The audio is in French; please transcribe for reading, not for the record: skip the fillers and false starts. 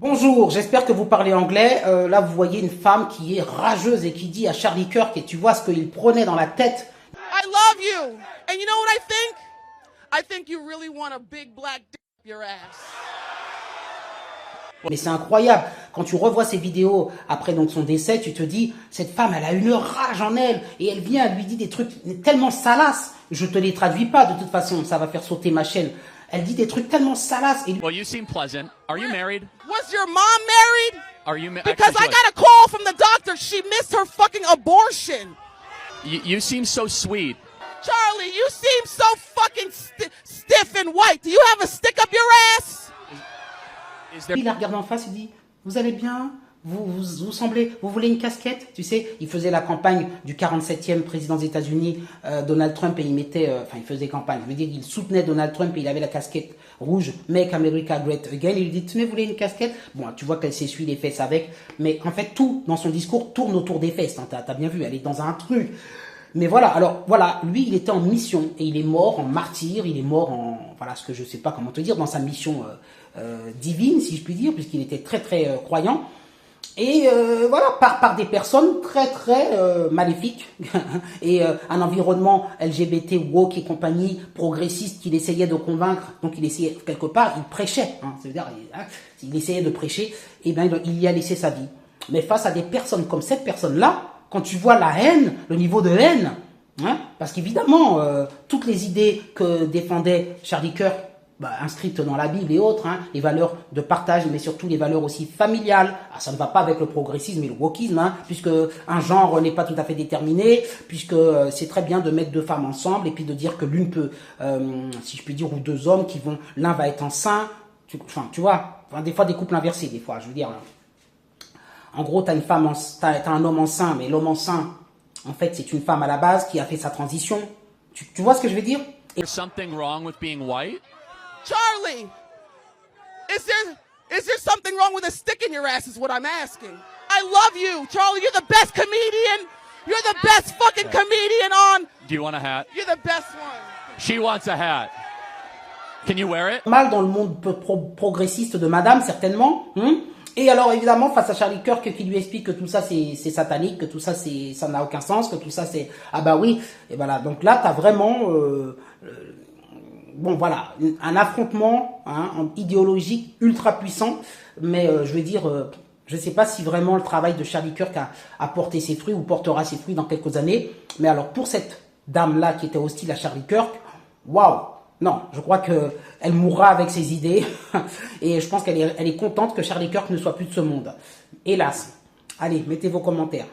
Bonjour, j'espère que vous parlez anglais. Là, vous voyez une femme qui est rageuse et qui dit à Charlie Kirk, et tu vois ce qu'il prenait dans la tête. I love you. And you know what I think? I think you really want a big black dick up your ass. Mais c'est incroyable. Quand tu revois ces vidéos après donc son décès, tu te dis, cette femme, elle a une rage en elle. Et elle vient, elle lui dit des trucs tellement salaces. Je te les traduis pas, de toute façon, ça va faire sauter ma chaîne. Elle dit des trucs tellement salaces. Et... Well, you seem pleasant. Are you married? Was your mom married? Are you married? Because I got a call from the doctor. She missed her fucking abortion. You seem so sweet. Charlie, you seem so fucking stiff and white. Do you have a stick up your ass? Il la regarde en face, il dit, vous allez bien? Vous semblez, vous voulez une casquette? Tu sais, il faisait la campagne du 47e président des États-Unis, Donald Trump, et il mettait, il faisait campagne. Je veux dire, il soutenait Donald Trump et il avait la casquette rouge, Make America Great Again. Il lui dit, tenez, vous voulez une casquette? Bon, tu vois qu'elle s'essuie les fesses avec, mais en fait, tout dans son discours tourne autour des fesses. Hein, t'as bien vu, elle est dans un truc. Mais voilà, alors voilà, lui, il était en mission et il est mort en martyr, il est mort en, voilà, ce que je sais pas comment te dire, dans sa mission divine, si je puis dire, puisqu'il était très très croyant. Et voilà, par des personnes très très maléfiques et un environnement LGBT, woke et compagnie, progressiste qu'il essayait de convaincre. Donc il essayait, quelque part, il prêchait, hein, c'est-à-dire, il essayait de prêcher, et bien il y a laissé sa vie. Mais face à des personnes comme cette personne-là, quand tu vois la haine, le niveau de haine, hein, parce qu'évidemment, toutes les idées que défendait Charlie Kirk, inscrites dans la Bible et autres, hein, les valeurs de partage, mais surtout les valeurs aussi familiales, ça ne va pas avec le progressisme et le wokisme, hein, puisque un genre n'est pas tout à fait déterminé, puisque c'est très bien de mettre deux femmes ensemble, et puis de dire que l'une peut, si je puis dire, ou deux hommes qui vont, l'un va être enceint, tu vois, des fois des couples inversés, des fois, je veux dire, là. En gros, t'as un homme enceint, mais l'homme enceint, en fait, c'est une femme à la base qui a fait sa transition. Tu vois ce que je veux dire? There's something wrong with being white? Charlie, is there something wrong with a stick in your ass is what I'm asking. I love you, Charlie. You're the best comedian. You're the best fucking comedian on. Do you want a hat? You're the best one. She wants a hat. Can you wear it? Mal dans le monde progressiste de madame, certainement. Et alors, évidemment, face à Charlie Kirk qui lui explique que tout ça, c'est satanique, que tout ça, ça n'a aucun sens, que tout ça, c'est... Ah bah oui, et voilà. Donc là, t'as vraiment... bon, voilà, un affrontement idéologique ultra puissant. Mais je veux dire, je ne sais pas si vraiment le travail de Charlie Kirk a porté ses fruits ou portera ses fruits dans quelques années. Mais alors, pour cette dame-là qui était hostile à Charlie Kirk, waouh! Non, je crois qu'elle mourra avec ses idées et je pense qu'elle est contente que Charlie Kirk ne soit plus de ce monde. Hélas. Allez, mettez vos commentaires.